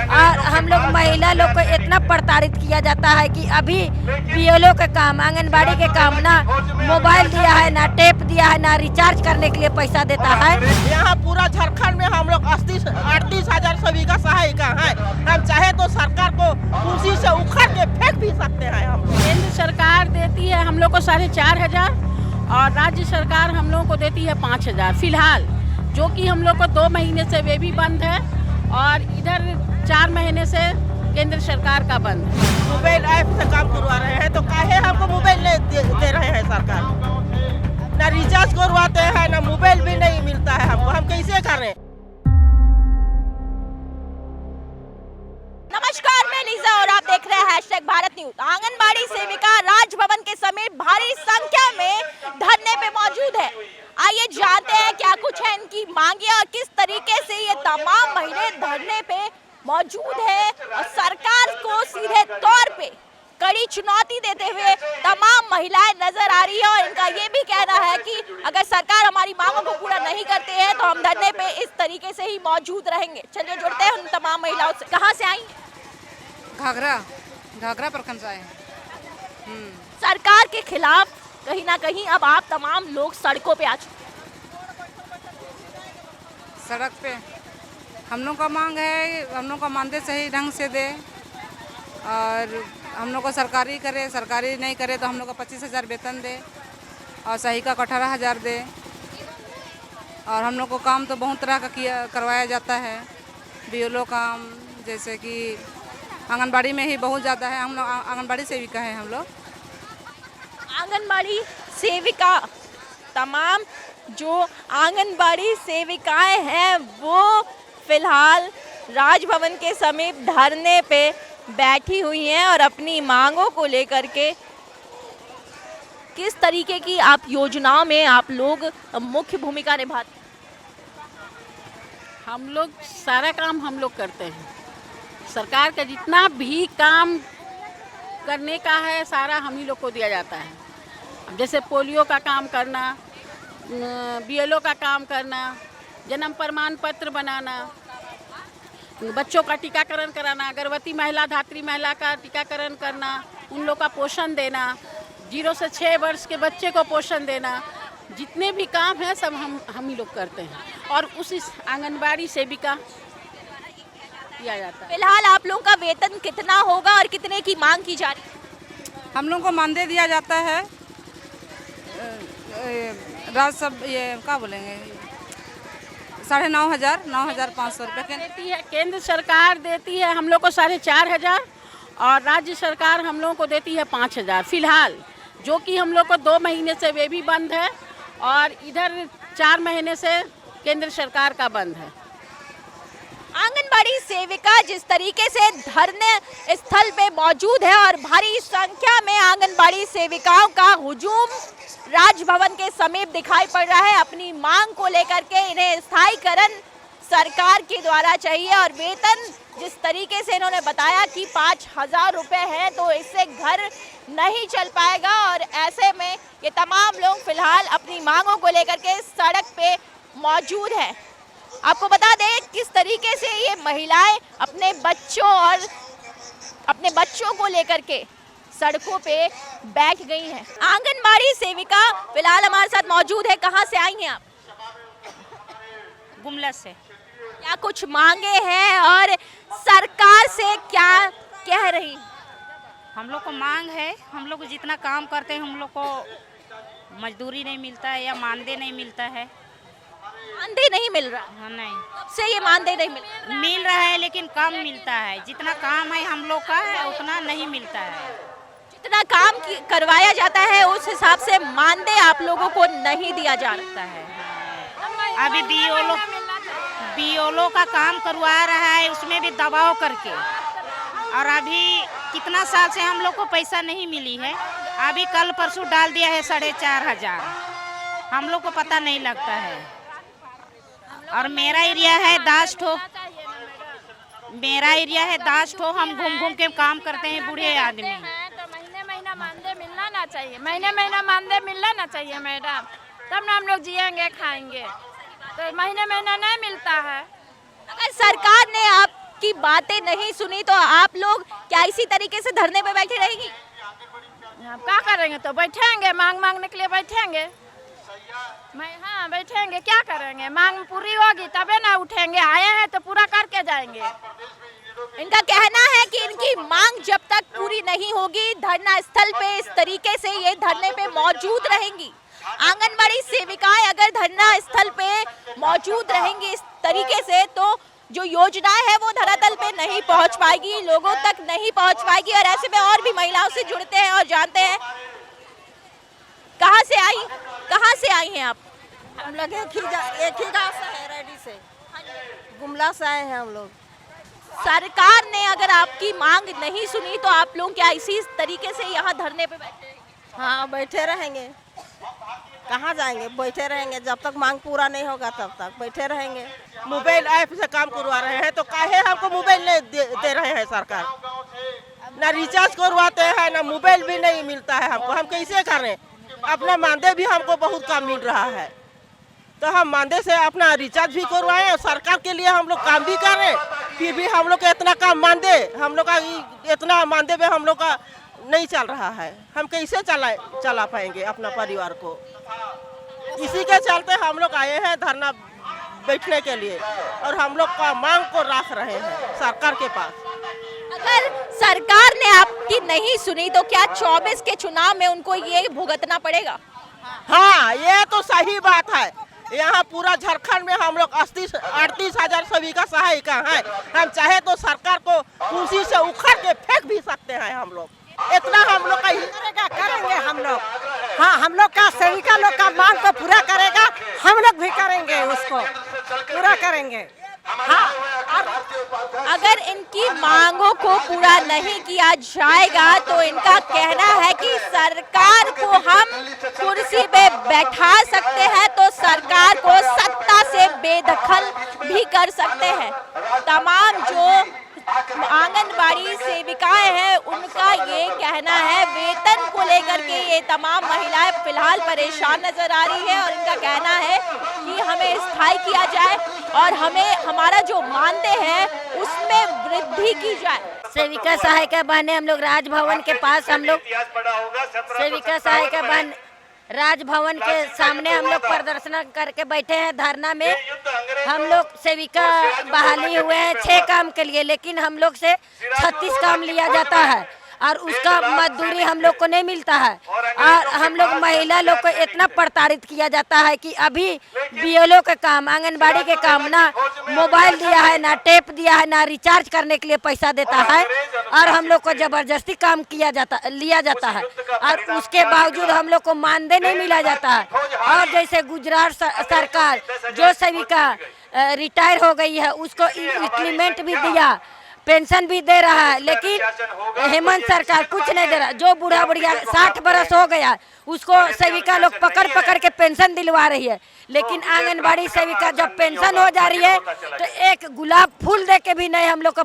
और हम लोग महिला लोग को इतना प्रताड़ित किया जाता है कि अभी बीएलओ का काम, आंगनबाड़ी के काम, ना मोबाइल दिया है, ना टेप दिया है, ना रिचार्ज करने के लिए पैसा देता है। यहाँ पूरा झारखंड में हम लोग 38,000 सविका सहायिका हैं। हम चाहे तो सरकार को कुर्सी से उखाड़ के फेंक भी सकते हैं। हम केंद्र सरकार देती है हम लोग को 4,500 और राज्य सरकार हम लोगों को देती है 5,000 फिलहाल, जो कि हम लोग को 2 महीने से वे भी बंद है और इधर 4 महीने से केंद्र सरकार का बंद है। मोबाइल ऐप से काम करवा रहे हैं तो काहे हमको मोबाइल दे रहे हैं सरकार? ना रिचार्ज करवाते हैं, ना मोबाइल भी नहीं मिलता है हमको, हम कैसे करें? नमस्कार, मैं लीजा और आप देख रहे हैं #भारत न्यूज। आंगनबाड़ी सेविका राजभवन के समीप भारी संख्या में धरने पे मौजूद है। आइए जानते हैं क्या कुछ है इनकी मांगे और किस तरीके से ये तमाम महिलाएं धरने पे मौजूद है और सरकार को सीधे तौर पे कड़ी चुनौती देते हुए तमाम महिलाएं नजर आ रही है। और इनका ये भी कहना है कि अगर सरकार हमारी मांगों को पूरा नहीं करते हैं तो हम धरने पे इस तरीके से ही मौजूद रहेंगे। चलिए जुड़ते हैं उन तमाम महिलाओं से। कहाँ से आई? घाघरा प्रखंड से आए हैं। सरकार के खिलाफ कहीं ना कहीं अब आप तमाम लोग सड़कों पे आ चुके सड़क पे हम लोग का मांग है, हम लोग का मानदेय सही ढंग से दे और हम लोग को सरकारी करे, सरकारी नहीं करे तो हम लोग को 25,000 वेतन दे और सहायिका को 18,000 दे। और हम लोग को काम तो बहुत तरह का करवाया जाता है। बीएलओ काम जैसे कि आंगनबाड़ी में ही बहुत ज़्यादा है। हम लोग आंगनबाड़ी सेविका है। हम लोग आंगनबाड़ी सेविका, तमाम जो आंगनबाड़ी सेविकाएं हैं वो फिलहाल राजभवन के समीप धरने पे बैठी हुई हैं और अपनी मांगों को लेकर के किस तरीके की आप योजनाओं में आप लोग मुख्य भूमिका निभाते हैं? हम लोग सारा काम हम लोग करते हैं। सरकार का जितना भी काम करने का है सारा हम ही लोग को दिया जाता है। अब जैसे पोलियो का काम करना, बीएलओ का काम करना, जन्म प्रमाण पत्र बनाना, बच्चों का टीकाकरण कराना, गर्भवती महिला, धात्री महिला का टीकाकरण करना, उन लोग का पोषण देना, 0 से 6 वर्ष के बच्चे को पोषण देना, जितने भी काम है सब हम ही लोग करते हैं। और उस आंगनबाड़ी सेविका किया जाता है। फिलहाल आप लोगों का वेतन कितना होगा और कितने की मांग की जा रही है? हम लोग को मानदेय दिया जाता है ये क्या बोलेंगे 9,500 9,500 रुपये देती है। केंद्र सरकार देती है हम लोग को 4,500 और राज्य सरकार हम लोगों को देती है 5,000 फिलहाल, जो कि हम लोग को 2 महीने से वे भी बंद है और इधर 4 महीने से केंद्र सरकार का बंद है। आंगनबाड़ी सेविका जिस तरीके से धरने स्थल पे मौजूद है और भारी संख्या में आंगनबाड़ी सेविकाओं का हुजूम राजभवन के समीप दिखाई पड़ रहा है। अपनी मांग को लेकर के इन्हें स्थायीकरण सरकार के द्वारा चाहिए और वेतन जिस तरीके से इन्होंने बताया कि 5,000 रुपये है तो इससे घर नहीं चल पाएगा। और ऐसे में ये तमाम लोग फिलहाल अपनी मांगों को लेकर के सड़क पे मौजूद है। आपको बता दें किस तरीके से ये महिलाएं अपने बच्चों को लेकर के सड़कों पे बैठ गई हैं। आंगनबाड़ी सेविका फिलहाल हमारे साथ मौजूद है। कहाँ से आई हैं आप? गुमला से। क्या कुछ मांगे हैं और सरकार से क्या कह रही? हम लोग को मांग है, हम लोग जितना काम करते हैं हम लोग को मजदूरी नहीं मिलता है या मानदेय नहीं मिलता है। मानदेय नहीं मिल रहा? हाँ, नहीं। कब से ये मानदेय नहीं मिल रहा है लेकिन कम मिलता है। जितना काम है हम लोग का है उतना नहीं मिलता है। जितना काम करवाया जाता है उस हिसाब से मानदेय आप लोगों को नहीं दिया जा सकता है। अभी बीओलो का काम करवा रहा है, उसमें भी दबाव करके, और अभी कितना साल से हम लोग को पैसा नहीं मिली है। अभी कल परसों डाल दिया है 4,500। हम लोग को पता नहीं लगता है। और मेरा एरिया है 10 ठो, हम घूम घूम के काम करते हैं बूढ़े आदमी। तो महीना मानदेय मिलना ना चाहिए, महीना मानदेय मिलना ना चाहिए मैडम, तब ना हम लोग जिएंगे खाएंगे। तो महीना नहीं मिलता है। अगर सरकार ने आप आपकी बातें नहीं सुनी तो आप लोग क्या इसी तरीके से धरने पे बैठे रहेंगी? हम क्या करेंगे, तो बैठेंगे, मांग मांगने के लिए बैठेंगे। हाँ बैठेंगे, क्या करेंगे, मांग पूरी होगी तबे ना उठेंगे, आए हैं तो पूरा करके जाएंगे। इनका कहना है कि इनकी मांग जब तक पूरी नहीं होगी धरना स्थल पे इस तरीके से ये धरने पे मौजूद रहेंगी। आंगनबाड़ी सेविकाएं अगर धरना स्थल पे मौजूद रहेंगी इस तरीके से तो जो योजनाएं है वो धरातल पे नहीं पहुंच पाएगी, लोगों तक नहीं पहुंच पाएगी। और ऐसे में और भी महिलाओं से जुड़ते हैं और जानते हैं कहाँ से आई हैं आप? हम लोग एक ही गाँव से है, रेडी से, गुमला से आए हैं हम लोग। सरकार ने अगर आपकी मांग नहीं सुनी तो आप लोग क्या इसी तरीके से यहाँ धरने पे बैठे रहेंगे? हाँ बैठे रहेंगे, कहाँ जाएंगे, बैठे रहेंगे जब तक मांग पूरा नहीं होगा तब तक बैठे रहेंगे। मोबाइल ऐप से काम करवा रहे हैं तो काहे हमको मोबाइल नहीं दे रहे हैं सरकार, ना रिचार्ज करवाते हैं ना मोबाइल भी नहीं मिलता है हमको, हम कैसे करें? अपना मानदेय भी हमको बहुत कम मिल रहा है तो हम मानदेय से अपना रिचार्ज भी करवाएं और सरकार के लिए हम लोग काम भी करें, फिर भी हम लोग का इतना काम मानदेय, हम लोग का इतना मानदेय में हम लोग का नहीं चल रहा है, हम कैसे चला पाएंगे अपना परिवार को। इसी के चलते हम लोग आए हैं धरना बैठने के लिए और हम लोग का मांग को रख रहे हैं सरकार के पास। अगर सरकार ने आपकी नहीं सुनी तो क्या 24 के चुनाव में उनको ये भुगतना पड़ेगा? हाँ ये तो सही बात है, यहाँ पूरा झारखंड में हम लोग 38,000 सेविका सहायिका हैं, हम चाहे तो सरकार को कुर्सी से उखाड़ के फेंक भी सकते हैं हम लोग, इतना हम लोग का करेंगे हम लोग। हाँ हम लोग का सेविका लोग का मांग को पूरा करेगा, हम लोग भी करेंगे, उसको पूरा करेंगे। हाँ अगर इनकी मांगों को पूरा नहीं किया जाएगा तो इनका कहना है कि सरकार को हम कुर्सी पे बैठा सकते हैं तो सरकार को सत्ता से बेदखल भी कर सकते हैं। तमाम जो आंगनबाड़ी सेविकाएं हैं उनका ये कहना है, वेतन को लेकर के ये तमाम महिलाएं फिलहाल परेशान नजर आ रही है और इनका कहना है कि हमें स्थायी किया जाए और हमें हमारा जो मानदेय है उसमें वृद्धि की जाए। सेविका सहायिका बहने हम लोग राजभवन के पास, हम लोग सेविका सहायिका बहन राजभवन के सामने हम लोग प्रदर्शन करके बैठे हैं धरना में। हम लोग सेविका बहाली हुए हैं 6 काम के लिए, लेकिन हम लोग से 36 काम लिया जाता है और उसका मजदूरी हम लोग को नहीं मिलता है। और हम लोग महिला लोग को इतना प्रताड़ित किया जाता है कि अभी बीएलओ के काम, आंगनबाड़ी के काम, ना मोबाइल दिया है, ना टेप दिया है, ना रिचार्ज करने के लिए पैसा देता है और हम लोग को जबरदस्ती काम लिया जाता है और उसके बावजूद हम लोग को मानदेय नहीं मिला जाता है। और जैसे गुजरात सरकार जो सेविका रिटायर हो गई है उसको इंक्रीमेंट भी दिया, पेंशन भी दे रहा है, लेकिन हेमंत सरकार कुछ नहीं दे रहा। जो बूढ़ा बुढ़िया 60 बरस हो गया उसको सेविका लोग पकड़ के पेंशन दिलवा रही है, लेकिन आंगनबाड़ी सेविका जब पेंशन हो जा रही है तो एक गुलाब फूल दे के भी नहीं हम लोग को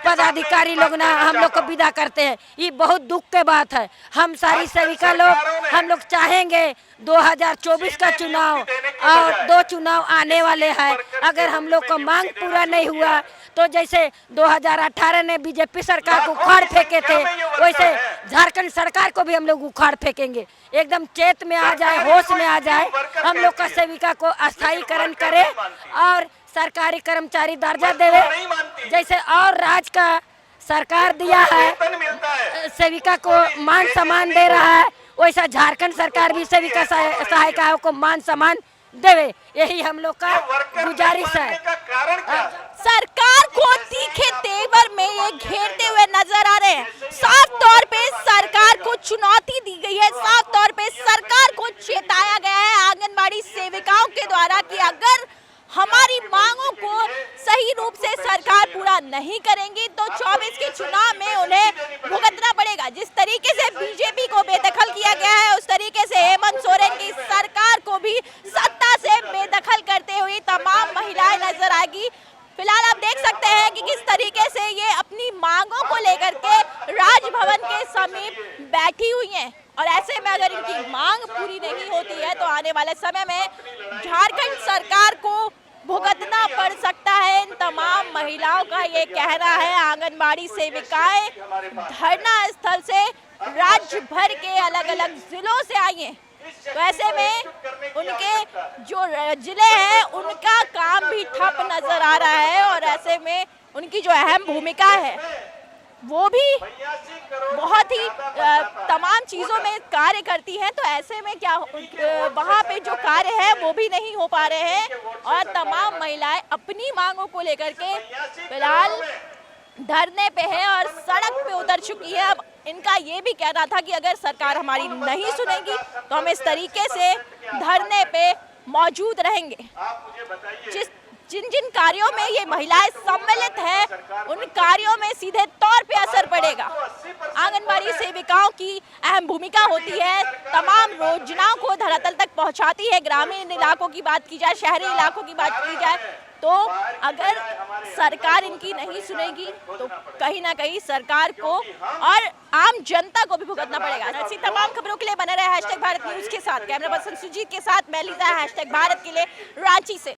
पदाधिकारी लोग ना हम लोग को विदा करते हैं। ये बहुत दुख के बात है। हम सारी सेविका लोग हम लोग चाहेंगे 2024 का चुनाव और 2 चुनाव आने वाले हैं, अगर हम लोग का मांग पूरा नहीं हुआ तो जैसे 2018 ने बीजेपी सरकार को उखाड़ फेंके थे वैसे झारखंड सरकार को भी हम लोग उखाड़ फेंकेंगे। एकदम चेत में आ जाए, होश में आ जाए, हम लोग का सेविका को अस्थायीकरण करे और सरकारी कर्मचारी दर्जा देवे जैसे और राज्य का सरकार दिया है, सेविका को मान सम्मान दे रहा है, वैसा झारखंड सरकार भी सेविका सहायिकाओं को मान सम्मान देवे, यही हम लोग का गुजारिश है। सरकार को तीखे तेवर में ये घेरते हुए नजर आ रहे हैं। साफ तौर पे सरकार को चुनौती दी गई है, साफ तौर पे सरकार को चेताया गया है आंगनबाड़ी सेविकाओं के द्वारा कि अगर हमारी मांगों को सही रूप से सरकार पूरा नहीं करेंगी तो 24 के चुनाव में उन्हें भुगतना पड़ेगा। जिस तरीके से बीजेपी को बेदखल किया गया है उस तरीके से हेमंत सोरेन की सरकार को भी सत्ता से बेदखल करते हुए तमाम महिलाएं नजर आएगी। फिलहाल आप देख सकते हैं कि किस तरीके से ये अपनी मांगों को लेकर के राजभवन के समीप बैठी हुई हैं और ऐसे में अगर इनकी मांग पूरी नहीं होती है तो आने वाले समय में झारखंड सरकार को भुगतना पड़ सकता है इन तमाम महिलाओं का ये कहना है। आंगनबाड़ी सेविकाएं धरना स्थल से राज्य भर के अलग अलग जिलों से आई हैं, तो ऐसे में उनके जो जिले हैं उनका काम भी ठप नजर आ रहा है और ऐसे में उनकी जो अहम भूमिका है वो भी बहुत ही तमाम चीज़ों में कार्य करती हैं। तो ऐसे में क्या वहाँ पे जो कार्य है वो भी नहीं हो पा रहे हैं और तमाम महिलाएं अपनी मांगों को लेकर के फिलहाल धरने पे है और सड़क पे उतर चुकी है। अब इनका ये भी कहना था कि अगर सरकार हमारी नहीं सुनेगी तो हम इस तरीके से धरने पे मौजूद रहेंगे। जिन जिन कार्यों में ये महिलाएं सम्मिलित है उन कार्यों में सीधे तौर पे असर पड़ेगा। आंगनबाड़ी सेविकाओं की अहम भूमिका होती है, तमाम योजनाओं को धरातल तक पहुंचाती है। ग्रामीण इलाकों की बात की जाए, शहरी इलाकों की बात की जाए, तो अगर सरकार इनकी नहीं सुनेगी तो कहीं ना कहीं सरकार को और आम जनता को भी भुगतना पड़ेगा। ऐसी तमाम खबरों के लिए बने रहे #भारत न्यूज के साथ। कैमरा पर्सन सुजीत के साथ मैं लीजा #भारत के लिए रांची से।